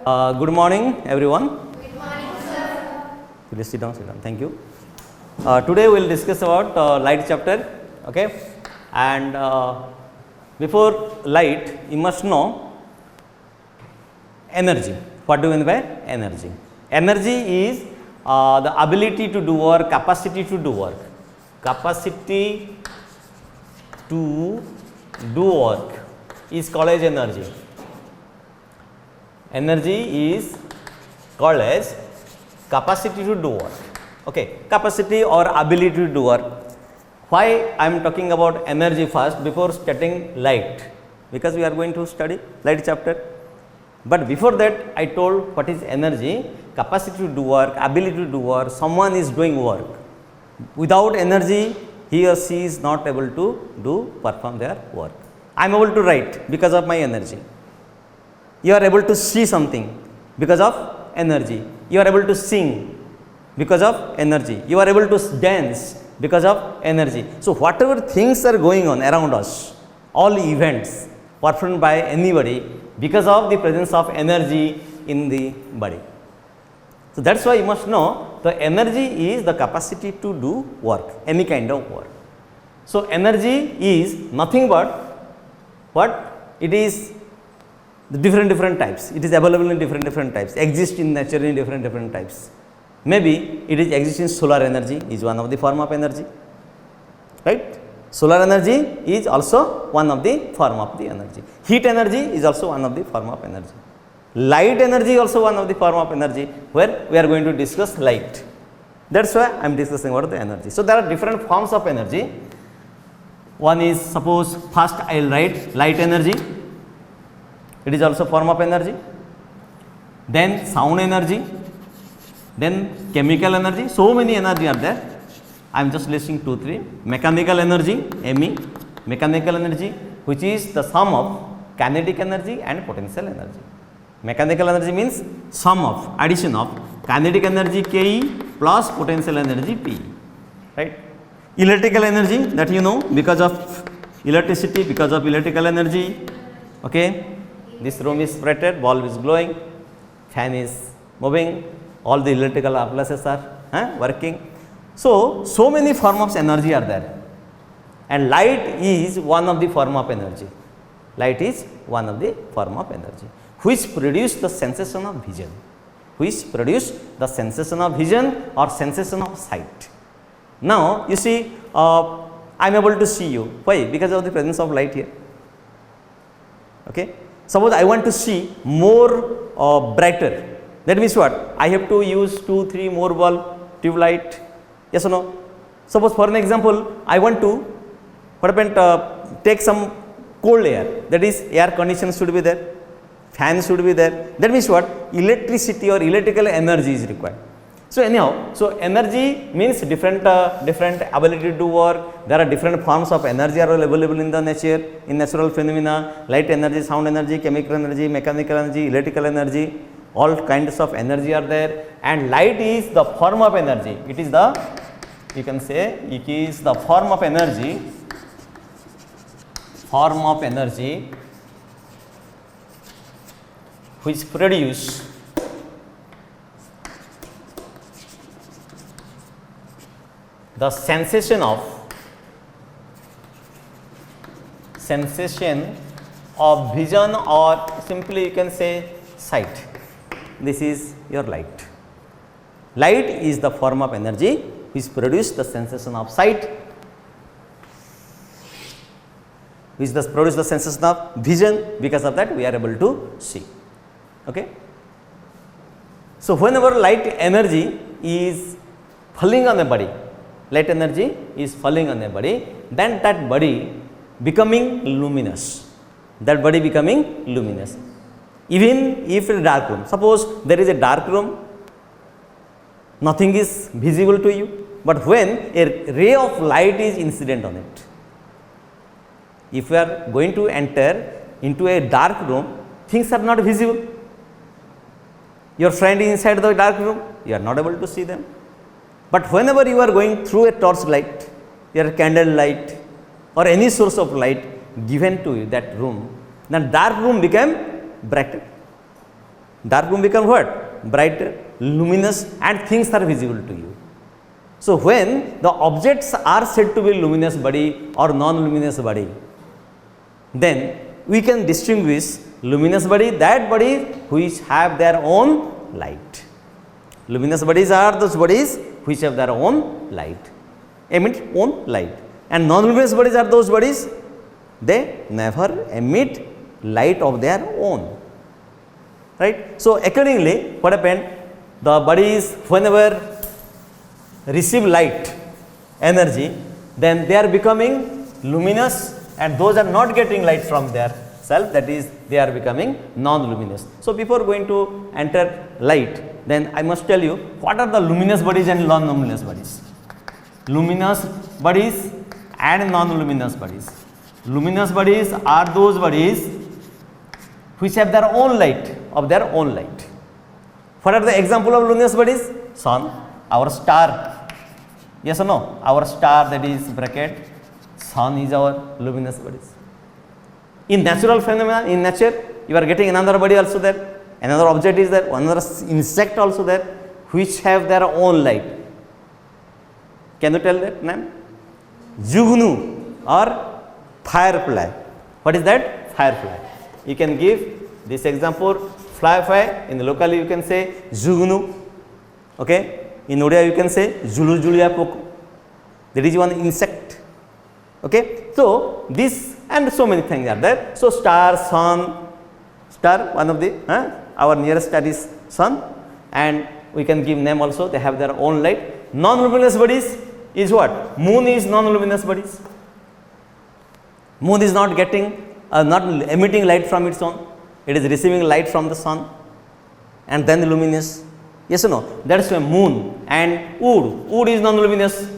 Good morning, everyone. Good morning, sir. Please sit down, Thank you. Today we will discuss about light chapter. Okay, and before light, you must know energy. What do you mean by energy? Energy is the ability to do work, capacity to do work. Capacity to do work is called as energy. Energy is called as capacity to do work. Okay, capacity or ability to do work. Why I am talking about energy first before studying light? Because we are going to study light chapter. But before that, I told what is energy, capacity to do work, ability to do work. Someone is doing work. Without energy, he or she is not able to perform their work. I am able to write because of my energy. You are able to see something because of energy. You are able to sing because of energy. You are able to dance because of energy. So, whatever things are going on around us, all events performed by anybody because of the presence of energy in the body. So, that is why you must know the energy is the capacity to do work, any kind of work. So, energy is nothing but what? It is the different types. It is available in different types, exist in nature in different types. Maybe it is exist in solar energy is one of the form of energy, right? Solar energy is also one of the form of the energy. Heat energy is also one of the form of energy. Light energy is also one of the form of energy, where we are going to discuss light. That is why I am discussing about the energy. So, there are different forms of energy. One is, suppose first I will write light energy. It is also form of energy. Then sound energy. Then chemical energy. So many energy are there. I am just listing 2, 3. Mechanical energy, ME. Mechanical energy, which is the sum of kinetic energy and potential energy. Mechanical energy means sum of, addition of kinetic energy KE plus potential energy PE. Right? Electrical energy, that you know, because of electricity, because of electrical energy. Okay. This room is brighted, bulb is glowing, fan is moving, all the electrical appliances are working. So many forms of energy are there, and light is one of the form of energy. Light is one of the form of energy, which produce the sensation of vision, or sensation of sight. Now, you see, I am able to see you. Why? Because of the presence of light here. Okay. Suppose I want to see more brighter, that means what? I have to use 2, 3 more bulb, tube light, yes or no? Suppose for an example, I want to take some cold air, that is air condition should be there, fan should be there, that means what? Electricity or electrical energy is required. So, anyhow, so energy means different ability to do work. There are different forms of energy are available in the nature, in natural phenomena, light energy, sound energy, chemical energy, mechanical energy, electrical energy, all kinds of energy are there, and light is the form of energy. It is the, you can say, it is the form of energy, which produce the sensation of vision, or simply you can say sight. This is your light. Light is the form of energy which produce the sensation of sight, which produce the sensation of vision. Because of that, we are able to see. Okay. So, whenever light energy is falling on the body, light energy is falling on the body, then that body becoming luminous. Even if in a dark room, suppose there is a dark room, nothing is visible to you, but when a ray of light is incident on it, if you are going to enter into a dark room, things are not visible. Your friend is inside the dark room, you are not able to see them. But whenever you are going through a torch light, your candle light, or any source of light given to you, that room, then dark room became brighter. dark room become what? Brighter, luminous, and things are visible to you. So, when the objects are said to be luminous body or non-luminous body, then we can distinguish luminous body, that body which have their own light. Luminous bodies are those bodies which have their own light, emit own light, and non-luminous bodies are those bodies, they never emit light of their own, right. So, accordingly what happened, the bodies whenever receive light energy, then they are becoming luminous, and those are not getting light from their self, that is they are becoming non-luminous. So, before going to enter light, then I must tell you what are the luminous bodies and non-luminous bodies. Luminous bodies and non-luminous bodies. Luminous bodies are those bodies which have their own light, of their own light. What are the example of luminous bodies? Sun, our star. Yes or no? Our star, that is bracket, sun is our luminous bodies. In natural phenomena, in nature, you are getting another body also there, another object is there, another insect also there, which have their own light. Can you tell that name? Jugnu or firefly. What is that? Firefly. You can give this example, fly, in the locally you can say Jugnu, okay. In Odia you can say Julu Julia Poko, that is one insect, okay. So, this and so many things are there. So, star, sun, star, one of the, our nearest star is sun, and we can give name also, they have their own light. Non-luminous bodies is what? Moon is non-luminous bodies. Moon is not getting, not emitting light from its own, it is receiving light from the sun and then luminous. Yes or no? That is why moon and wood. Wood is non-luminous.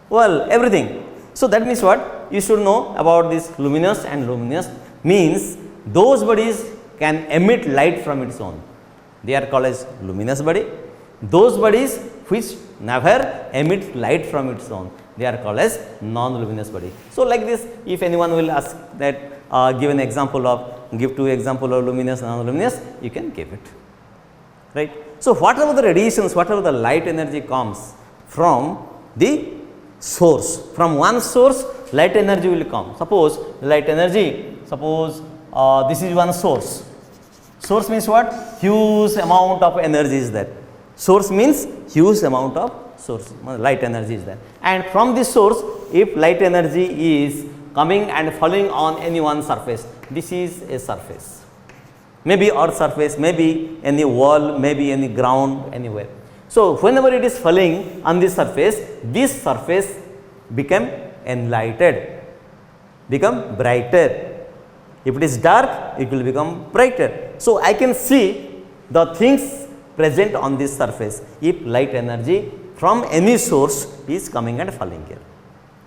Well, everything. So, that means what? You should know about this luminous and luminous means those bodies can emit light from its own. They are called as luminous body. Those bodies which never emit light from its own, they are called as non-luminous body. So, like this, if anyone will ask that give an example of, give two example of luminous and non-luminous, you can give it, right. So, whatever the radiations, whatever the light energy comes from the source, from one source light energy will come. Suppose light energy, suppose this is one source. Source means what? Huge amount of energy is there. Source means huge amount of source, light energy is there. And from this source, if light energy is coming and falling on any one surface, this is a surface. Maybe earth surface, maybe any wall, maybe any ground, anywhere. So, whenever it is falling on this surface become enlightened, become brighter. If it is dark, it will become brighter. So, I can see the things present on this surface if light energy from any source is coming and falling here.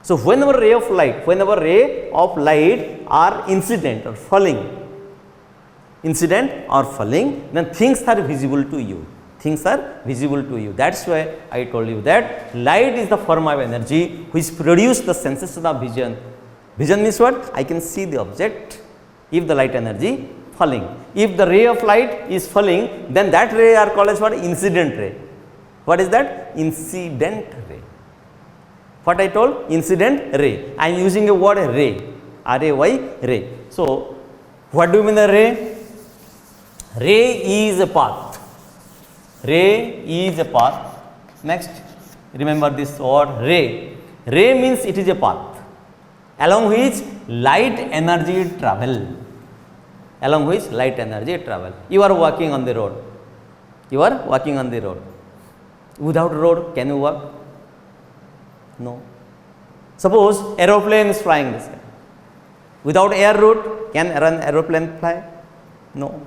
So, whenever ray of light are incident or falling, then things are visible to you. Things are visible to you. That is why I told you that light is the form of energy which produce the sensation of vision. Vision means what? I can see the object if the light energy falling. If the ray of light is falling, then that ray are called as what? Incident ray. What is that? Incident ray. What I told? Incident ray. I am using a word ray, R-A-Y, ray. So, what do you mean the ray? Ray is a path. Ray is a path. Next, remember this word ray. Ray means it is a path along which light energy travel. Along which light energy travel. You are walking on the road. You are walking on the road. Without road, can you walk? No. Suppose aeroplane is flying this way. Without air route, can an aeroplane fly? No.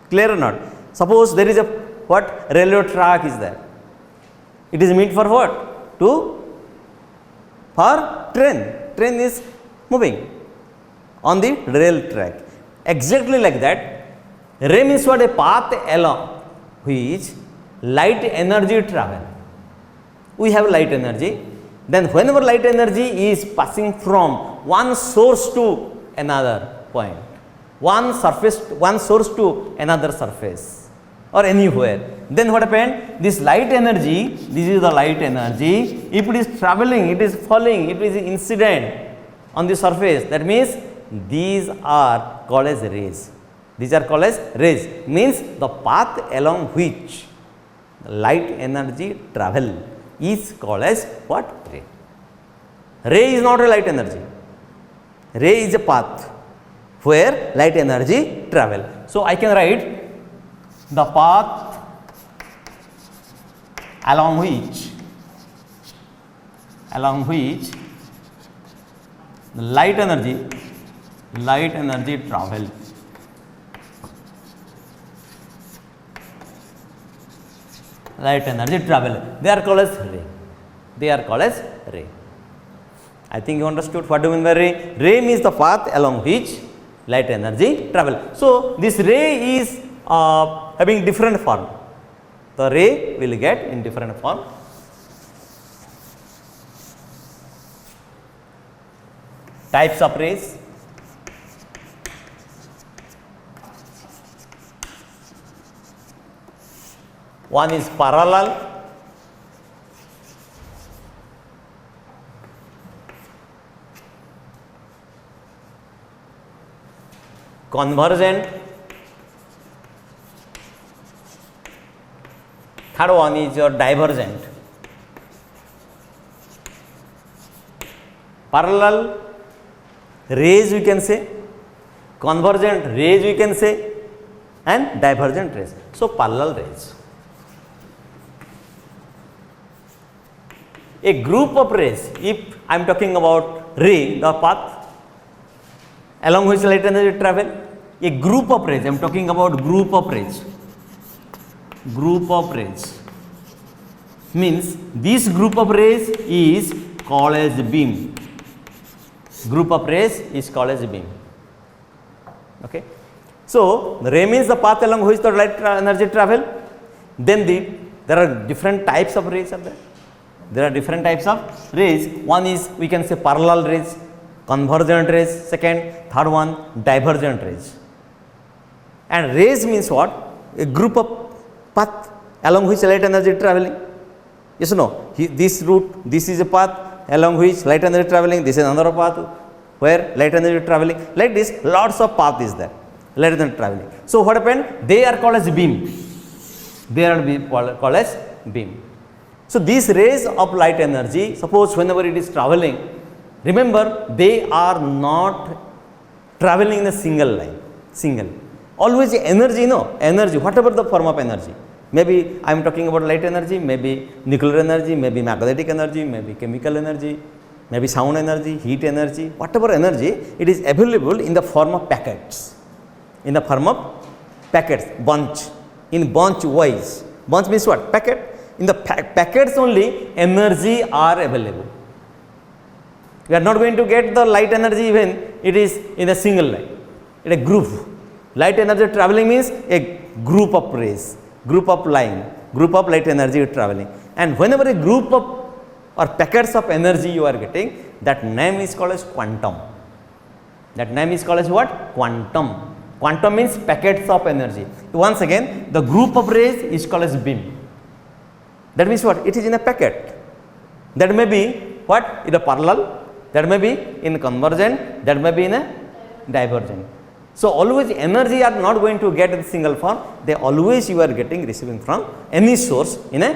Clear or not? Suppose there is a what? Railway track is there. It is meant for what? For train. Train is moving on the rail track. Exactly like that, ray means what? A path along which light energy travel. We have light energy. Then whenever light energy is passing from one source to another point, one source to another surface or anywhere. Then what happened? This light energy, this is the light energy. If it is traveling, it is falling, it is incident on the surface. That means these are called as rays. These are called as rays. Means the path along which the light energy travel is called as what? Ray. Ray is not a light energy. Ray is a path where light energy travel. So I can write the path along which the light energy travel. Light energy travel. They are called as ray. They are called as ray. I think you understood what do you mean by ray. Ray means the path along which light energy travel. So this ray is having different form. The ray will get in different form. Types of rays. One is parallel, convergent, third one is your divergent. Parallel rays we can say, convergent rays we can say, and divergent rays. So parallel rays. A group of rays, if I am talking about ray, the path along which light energy travel, a group of rays, I am talking about group of rays. Group of rays means this group of rays is called as beam. Group of rays is called as beam. Okay. So the ray means the path along which the light energy travel. Then there are different types of rays are there. There are different types of rays. One is we can say parallel rays, convergent rays, second, third one divergent rays. And rays means what? A group of path along which light energy traveling. Yes or no? This route, this is a path along which light energy traveling, this is another path where light energy traveling. Like this, lots of path is there, light energy traveling. So what happened? They are called as beam. They are called as beam. So these rays of light energy, suppose whenever it is traveling, remember they are not traveling in a single line, always energy, energy, whatever the form of energy. Maybe I am talking about light energy, maybe nuclear energy, maybe magnetic energy, maybe chemical energy, maybe sound energy, heat energy, whatever energy, it is available in the form of packets. In the form of packets, bunch, in bunch wise. Bunch means what? Packet. In the packets only energy are available. We are not going to get the light energy even it is in a single line, in a group. Light energy traveling means a group of rays, group of line, group of light energy traveling. And whenever a group of or packets of energy you are getting, that name is called as quantum. That name is called as what? Quantum. Quantum means packets of energy. Once again, the group of rays is called as beam. That means what? It is in a packet. That may be what? In a parallel, that may be in convergent, that may be in a divergent. So always energy are not going to get in single form, they always you are getting receiving from any source in a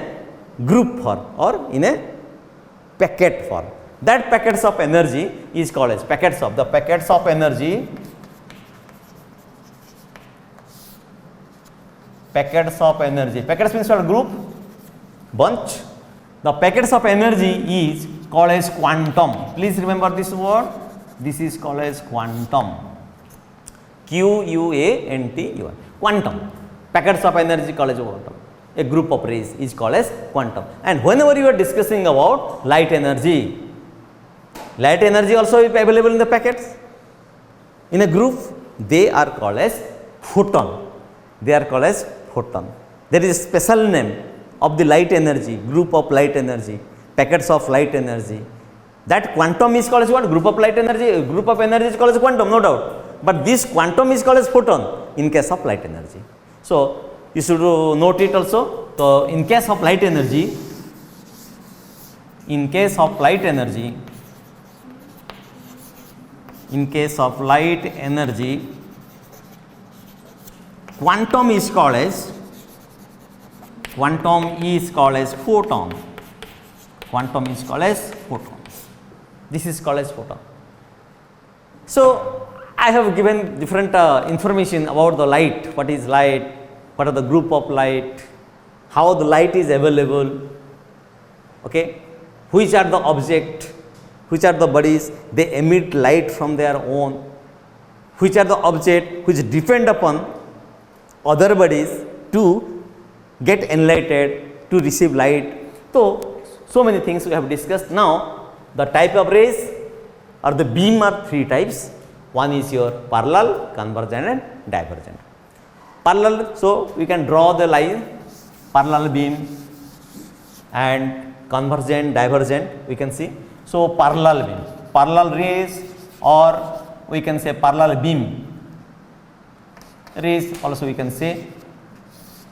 group form or in a packet form. That packets of energy is called as packets of energy. Packets of energy. Packets means what? Group, bunch. The packets of energy is called as quantum. Please remember this word. This is called as quantum. Quantum. Quantum. Packets of energy called as quantum. A group of rays is called as quantum. And whenever you are discussing about light energy also is available in the packets. In a group, they are called as photon. They are called as photon. There is a special name of the light energy, group of light energy, packets of light energy. That quantum is called as what? Group of light energy, group of energy is called as quantum, no doubt. but this quantum is called as photon in case of light energy. So, you should note it also. So, in case of light energy, in case of light energy, quantum is called as photon. Quantum is called as photon. This is called as photon. So, I have given different information about the light. What is light? What are the group of light? How the light is available? Okay. Which are the object? Which are the bodies? They emit light from their own. Which are the object which depend upon other bodies to get enlightened, to receive light? So many things we have discussed. Now, the type of rays or the beam are three types. One is your parallel, convergent and divergent. Parallel, so we can draw the line, parallel beam and convergent, divergent, we can see. So, parallel beam, parallel rays, or we can say parallel beam rays, also we can say.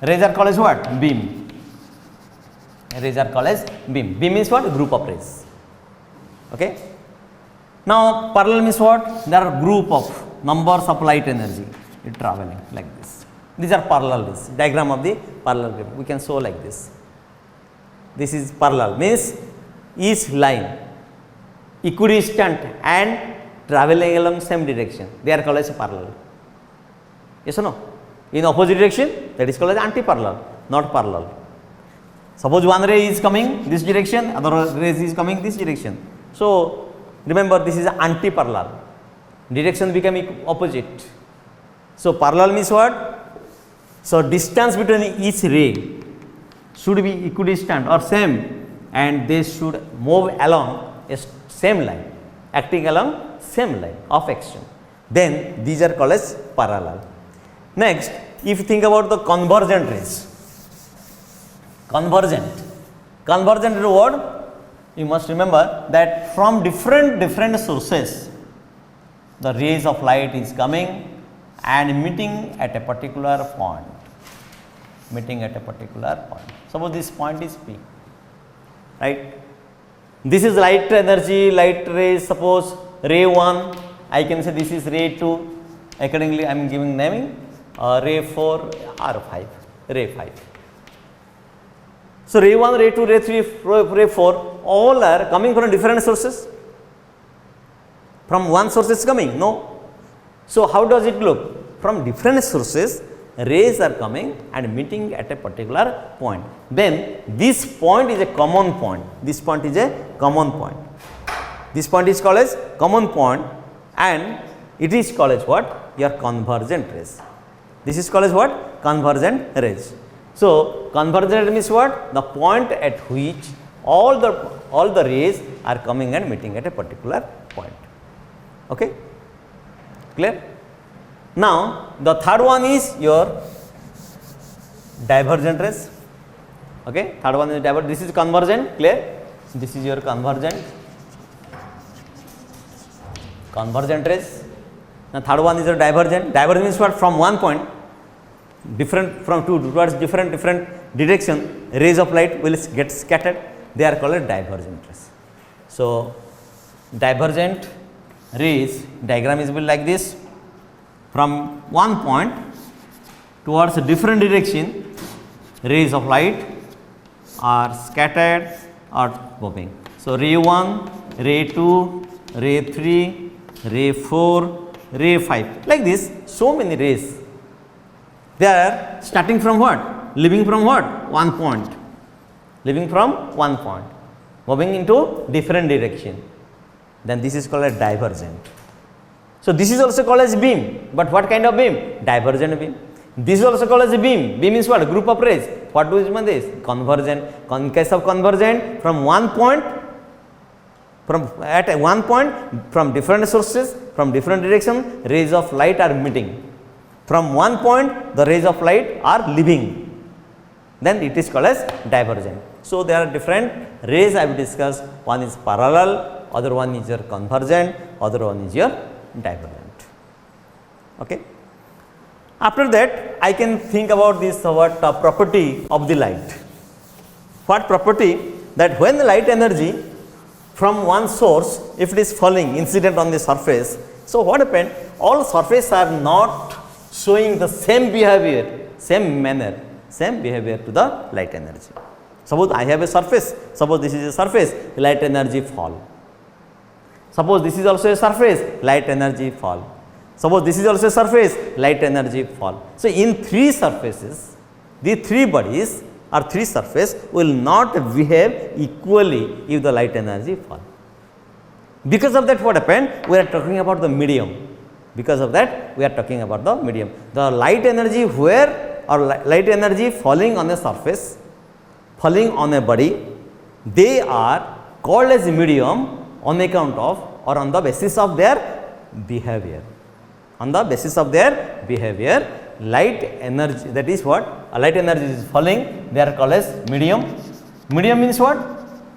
Rays are called as what? Beam. Rays are called as beam. Beam is what? Group of rays. Okay. Now, parallel means what? There are group of numbers of light energy traveling like this. These are parallel rays. Diagram of the parallel beam. We can show like this. This is parallel, means each line equidistant and traveling along same direction. They are called as parallel. Yes or no? In opposite direction, that is called as anti-parallel, not parallel. Suppose one ray is coming this direction, other ray is coming this direction. So, remember this is anti-parallel. Direction become opposite. So, parallel means what? So, distance between each ray should be equidistant or same, and they should move along a same line, acting along same line of action. Then these are called as parallel. Next, if you think about the convergent rays, convergent is what? You must remember that from different sources, the rays of light is coming and meeting at a particular point. Suppose this point is P, right? This is light energy, light rays. Suppose ray 1, I can say this is ray 2. Accordingly, I am giving naming ray 4 or 5, ray 5. So, ray 1, ray 2, ray 3, ray 4 all are coming from different sources. From one source is coming? No. So, how does it look? From different sources, rays are coming and meeting at a particular point. Then this point is a common point. This point is a common point. This point is called as common point, and it is called as what? Your convergent rays. This is called as what? Convergent rays. So, convergent means what? The point at which all the rays are coming and meeting at a particular point. Okay? Clear? Now, the third one is your divergent rays. Okay? Third one is divergent. This is convergent. Clear? This is your convergent rays. Now, third one is your divergent. Divergent means what? From one point, different from two towards different direction, rays of light will get scattered. They are called divergent rays. So, divergent rays diagram is like this. From one point towards a different direction, rays of light are scattered or moving. So, ray 1, ray 2, ray 3, ray 4, ray 5, like this. So many rays. They are starting from what? Leaving from what? One point. Leaving from one point, moving into different direction. Then this is called a divergent. So, this is also called as beam, but what kind of beam? Divergent beam. This is also called as a beam. Beam is what? A group of rays. What do you mean this? Convergent. In case of convergent, from one point, from different sources, from different direction, rays of light are meeting. From one point, the rays of light are leaving. Then it is called as divergent. So, there are different rays I have discussed. One is parallel, other one is your convergent, other one is your divergent. Okay. After that, I can think about this property of the light. What property? That when the light energy from one source, if it is falling incident on the surface, so what happened? All surfaces are not showing the same behavior, same manner, same behavior to the light energy. Suppose I have a surface, suppose this is a surface, light energy fall. Suppose this is also a surface, light energy fall. Suppose this is also a surface, light energy fall. So, in three surfaces, the three bodies or three surface will not behave equally if the light energy fall. Because of that, what happened? We are talking about the medium. Because of that, we are talking about the medium. The light energy where or light energy falling on a surface, falling on a body, they are called as medium on account of or on the basis of their behavior. On the basis of their behavior, light energy, that is what? A light energy is falling, they are called as medium. Medium means what?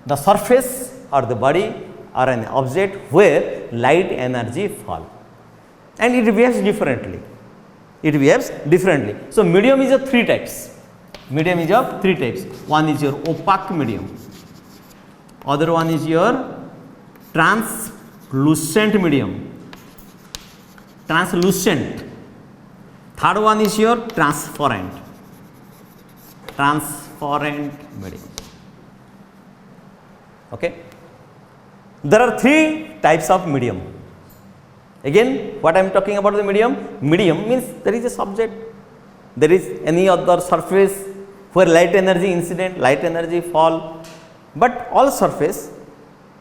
The surface or the body or an object where light energy fall. And it behaves differently. It behaves differently. So, medium is of three types. Medium is of three types. One is your opaque medium. Other one is your translucent medium. Translucent. Third one is your transparent. Transparent medium. Okay. There are three types of medium. Again, what I am talking about the medium? Medium means there is a subject, there is any other surface where light energy incident, light energy fall, but all surface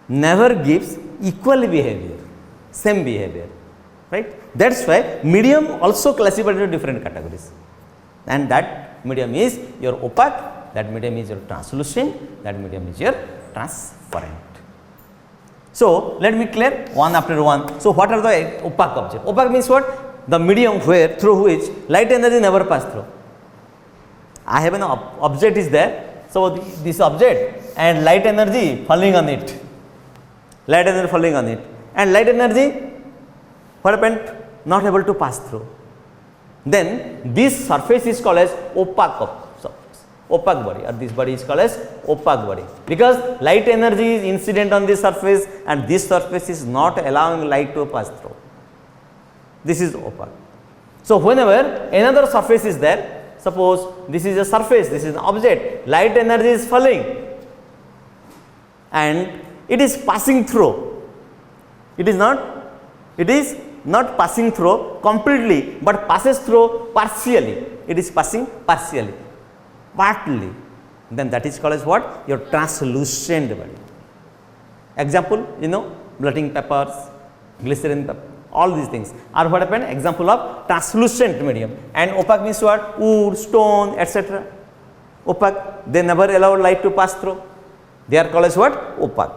never gives equal behavior, same behavior, right. That is why medium also classified into different categories, and that medium is your opaque, that medium is your translucent, that medium is your transparent. So, let me clear one after one. So, what are the opaque objects? Opaque means what? The medium where through which light energy never pass through. I have an object is there. So, this object and light energy falling on it. Light energy falling on it. And light energy, what happened? Not able to pass through. Then this surface is called as opaque surface, opaque body, or this body is called as opaque body, because light energy is incident on this surface and this surface is not allowing light to pass through. This is opaque. So, whenever another surface is there, suppose this is a surface, this is an object, light energy is falling and it is passing through. It is not passing through completely, but passes through partially. It is passing partially, partly. Then that is called as what? Your translucent body. Example, blotting papers, glycerin paper, all these things are what happened? Example of translucent medium. And opaque means what? Wood, stone, etc. Opaque, they never allow light to pass through. They are called as what? Opaque.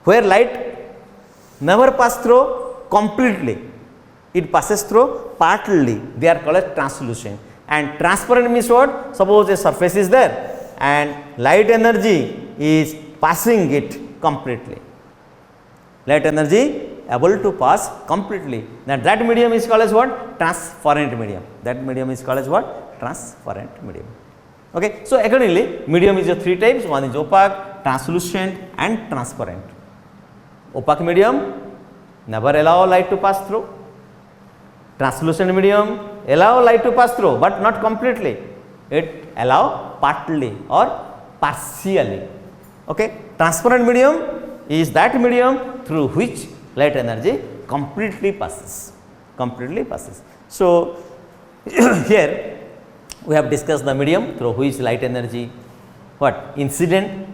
Where light never pass through completely, it passes through partly, they are called as translucent. And transparent means what? Suppose a surface is there and light energy is passing it completely. Light energy able to pass completely. Now that medium is called as what? Transparent medium. That medium is called as what? Transparent medium. Okay. So, accordingly, medium is of three types. One is opaque, translucent and transparent. Opaque medium never allow light to pass through. Translucent medium allow light to pass through, but not completely. It allow partly or partially. Okay. Transparent medium is that medium through which light energy completely passes. So, here we have discussed the medium through which light energy incident,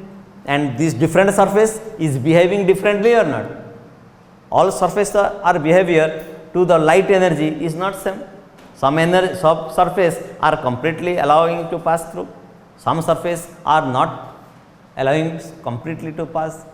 and this different surface is behaving differently or not. All surface or behavior to the light energy is not same. Some surface are completely allowing to pass through, some surface are not allowing completely to pass,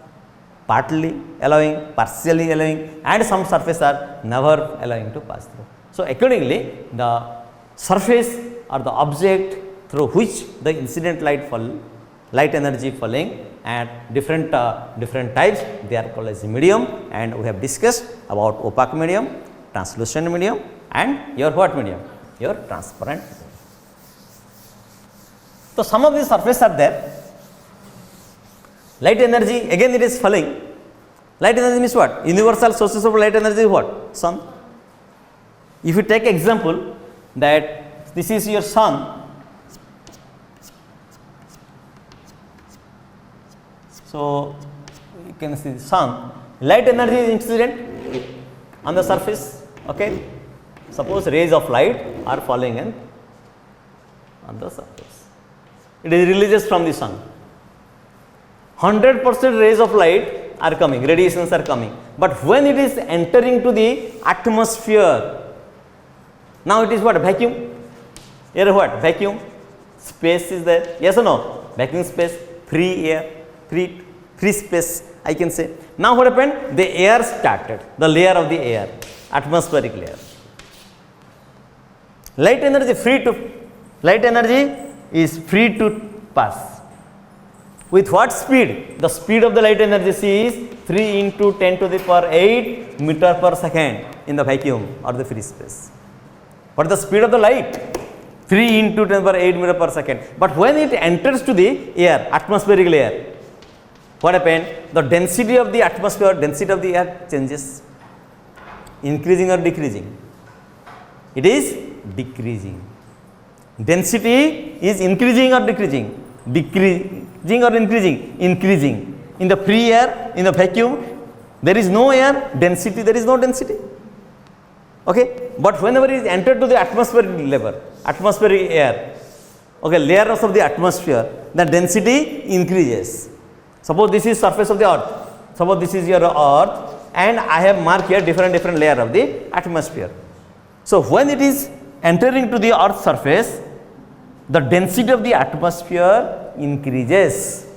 partly allowing, partially allowing, and some surface are never allowing to pass through. So, accordingly, the surface or the object through which the incident light energy falling at different types, they are called as medium, and we have discussed about opaque medium, translucent medium, and your what medium? Your transparent. So, some of these surfaces are there. Light energy, again it is falling. Light energy means what? Universal sources of light energy is what? Sun. If you take example that this is your sun. So, you can see the sun. Light energy is incident on the surface. Okay. Suppose rays of light are falling in on the surface. It is releases from the sun. 100% rays of light are coming, radiations are coming. But when it is entering to the atmosphere, now it is what? Vacuum. Here what? Vacuum. Space is there. Yes or no? Vacuum space, free air, free space, I can say. Now what happened? The air started, the layer of the air, atmospheric layer. Light energy is free to pass. With what speed? The speed of the light energy is 3 into 10 to the power 8 meter per second in the vacuum or the free space. What is the speed of the light? 3 into 10 to the power 8 meter per second. But when it enters to the air, atmospheric layer, what happened? The density of the atmosphere, density of the air changes. Increasing or decreasing? It is decreasing. Density is increasing or decreasing? Decreasing or increasing? Increasing. In the free air, in the vacuum, there is no air, density, there is no density. Okay. But whenever it is entered to the atmospheric level, atmospheric air, okay, layers of the atmosphere, the density increases. Suppose this is surface of the earth. Suppose this is your earth, and I have marked here different layer of the atmosphere. So when it is entering to the earth's surface, the density of the atmosphere increases.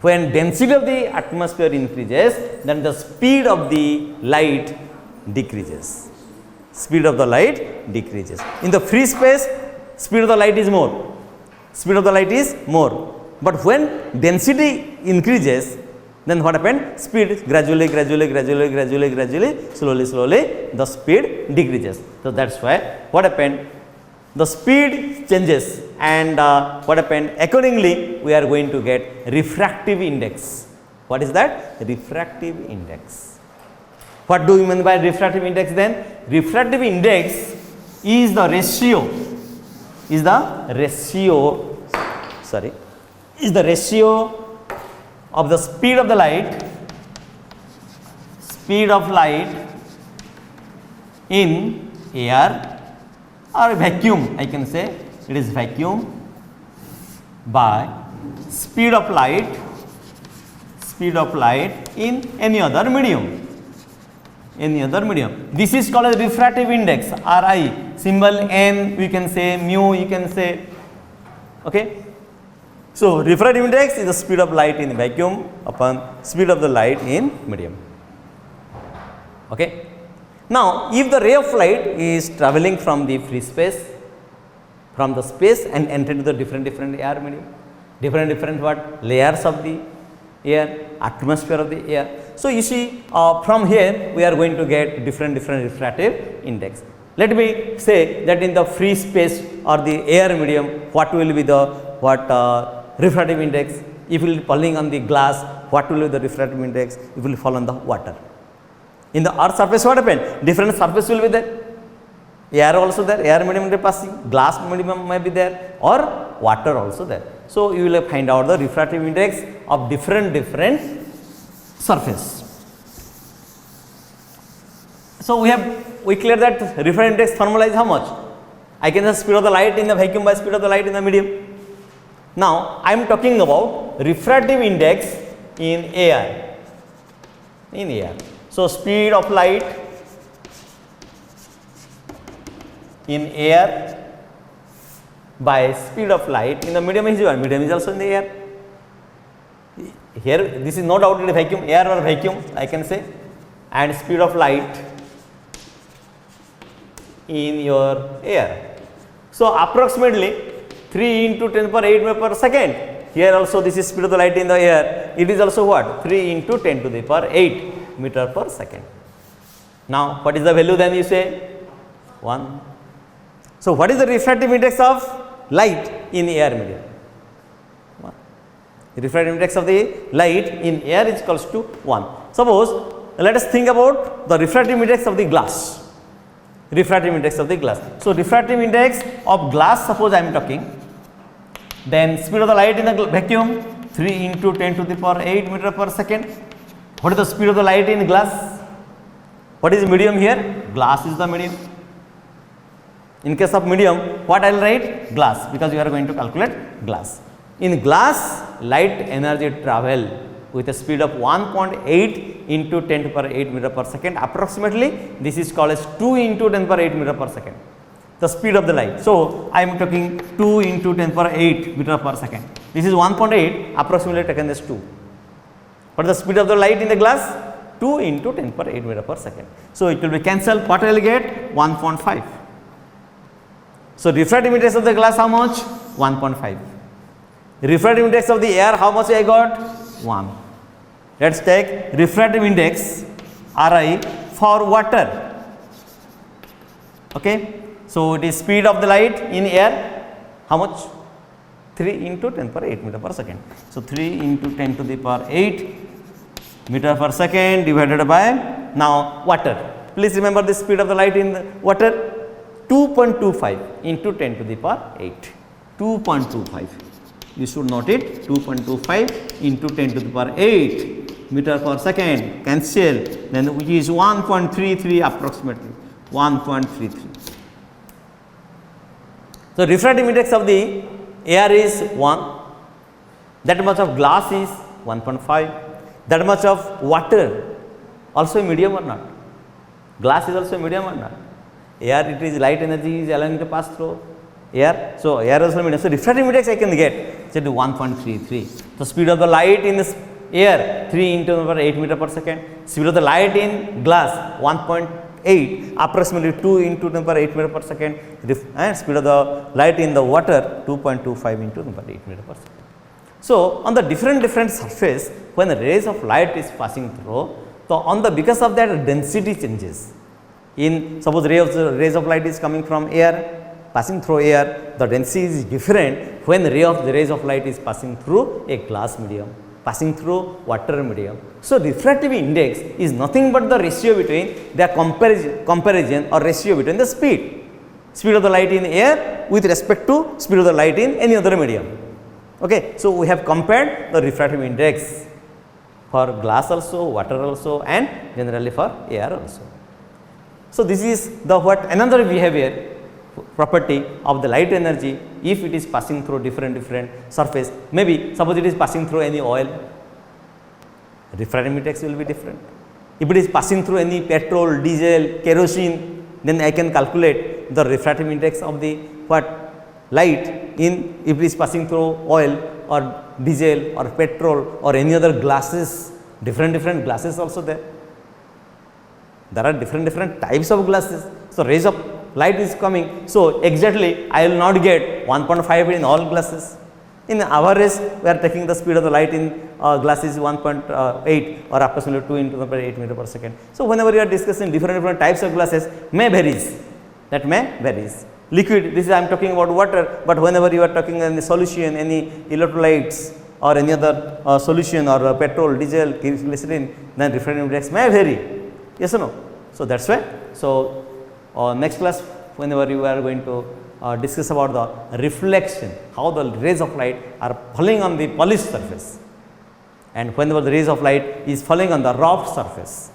When density of the atmosphere increases, then the speed of the light decreases. Speed of the light decreases. In the free space, speed of the light is more. Speed of the light is more. But when density increases, then what happened? Speed gradually, slowly, the speed decreases. So that's why what happened? The speed changes, and what happened? Accordingly, we are going to get refractive index. What is that? Refractive index. What do you mean by refractive index then? Refractive index is the ratio. Is the ratio of the speed of the light, in air or vacuum, I can say it is vacuum, by speed of light in any other medium. This is called as refractive index, Ri, symbol N, we can say mu, you can say. Okay. So refractive index is the speed of light in vacuum upon speed of the light in medium. Okay. Now, if the ray of light is traveling from the free space, from the space and enter into the different air medium, different what? Layers of the air, atmosphere of the air. So you see, from here we are going to get different refractive index. Let me say that in the free space or the air medium, what will be the refractive index? If it will be falling on the glass, what will be the refractive index? It will fall on the water. In the earth surface, what happened? Different surface will be there. Air also there, air medium will be passing, glass medium may be there, or water also there. So you will find out the refractive index of different surface. So we clear that refractive index formula is how much? I can just speed of the light in the vacuum by speed of the light in the medium. Now I am talking about refractive index in air. So speed of light in air by speed of light in the medium is what? Medium is also in the air. Here this is no doubt in the vacuum, air or vacuum I can say, and speed of light in your air. So approximately 3 into 10 power 8 meter per second. Here also this is speed of the light in the air. It is also what? 3 into 10 to the power 8 meter per second. Now what is the value then you say? 1. So, what is the refractive index of light in air medium? 1. The refractive index of the light in air is equals to 1. Suppose, let us think about the refractive index of the glass. Refractive index of the glass. So, refractive index of glass, suppose I am talking, then speed of the light in the vacuum 3 into 10 to the power 8 meter per second. What is the speed of the light in glass? What is the medium here? Glass is the medium. In case of medium, what I will write? Glass, because you are going to calculate glass. In glass, light energy travel with a speed of 1.8 into 10 to the power 8 meter per second. Approximately, this is called as 2 into 10 to the power 8 meter per second. The speed of the light. So, I am talking 2 into 10 to the power 8 meter per second. This is 1.8, approximately taken as 2. What is the speed of the light in the glass? 2 into 10 to the power 8 meter per second. So, it will be cancelled. What I will get? 1.5. So, refractive index of the glass how much? 1.5. Refractive index of the air how much I got? 1. Let us take refractive index Ri for water. Okay. So, it is speed of the light in air how much? 3 into 10 to the power 8 meter per second. So, 3 into 10 to the power 8 meter per second divided by now water. Please remember the speed of the light in the water 2.25 into 10 to the power 8. 2.25. You should note it 2.25 into 10 to the power 8 meter per second, cancel, then which is 1.33 approximately 1.33. So, refractive index of the air is 1, that much of glass is 1.5, that much of water also medium or not? Glass is also medium or not? Air, it is light energy is allowing to pass through air. So, air also medium. So, refractive index I can get say to 1.33. The speed of the light in this air 3 into 10 to the power 8 meter per second. Speed of the light in glass 1.8, approximately 2 into 10 to the power 8 meter per second, and speed of the light in the water 2.25 into 10 to the power 8 meter per second. So, on the different surface, when the rays of light is passing through, so because of that density changes. In suppose rays of light is coming from air, passing through air, the density is different when the rays of light is passing through a glass medium, passing through water medium. So, refractive index is nothing but the ratio between the comparison or ratio between the speed of the light in air with respect to speed of the light in any other medium. Okay. So, we have compared the refractive index for glass also, water also, and generally for air also. So, this is the another behavior property of the light energy if it is passing through different surface. Maybe suppose it is passing through any oil, refractive index will be different. If it is passing through any petrol, diesel, kerosene, then I can calculate the refractive index of the light in if it is passing through oil or diesel or petrol or any other glasses, different glasses also there. There are different types of glasses. So, rays of light is coming. So, exactly I will not get 1.5 in all glasses. In our rays, we are taking the speed of the light in glasses 1.8 or approximately 2 into the power 8 meter per second. So, whenever you are discussing different types of glasses, may varies. That may varies. Liquid, this is I am talking about water, but whenever you are talking in the solution, any electrolytes or any other solution or petrol, diesel, glycerin, then refractive index may vary. Yes or no? So, that is why. So, next class whenever you are going to discuss about the reflection, how the rays of light are falling on the polished surface, and whenever the rays of light is falling on the rough surface,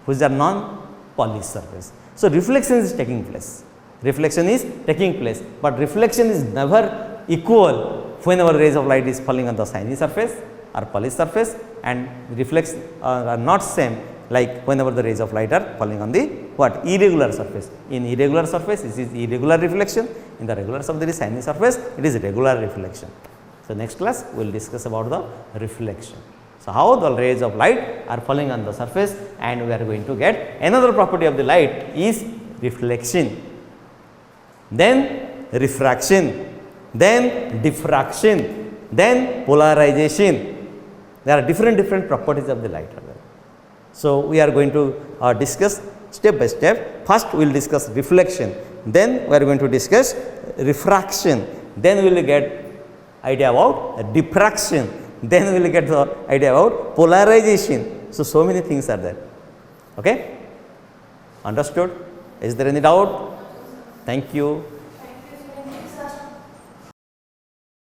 which are non-polished surface. So, reflection is taking place. Reflection is taking place, but reflection is never equal whenever rays of light is falling on the shiny surface or polished surface, and reflex are not same like whenever the rays of light are falling on the irregular surface. In irregular surface, this is irregular reflection. In the regular surface, there is shiny surface, it is regular reflection. So, next class we will discuss about the reflection. So, how the rays of light are falling on the surface, and we are going to get another property of the light is reflection, then refraction, then diffraction, then polarization. There are different properties of the light. So, we are going to discuss step by step. First we will discuss reflection, then we are going to discuss refraction, then we will get idea about diffraction, then we will get the idea about polarization. So many things are there. Okay? Understood? Is there any doubt? Thank you.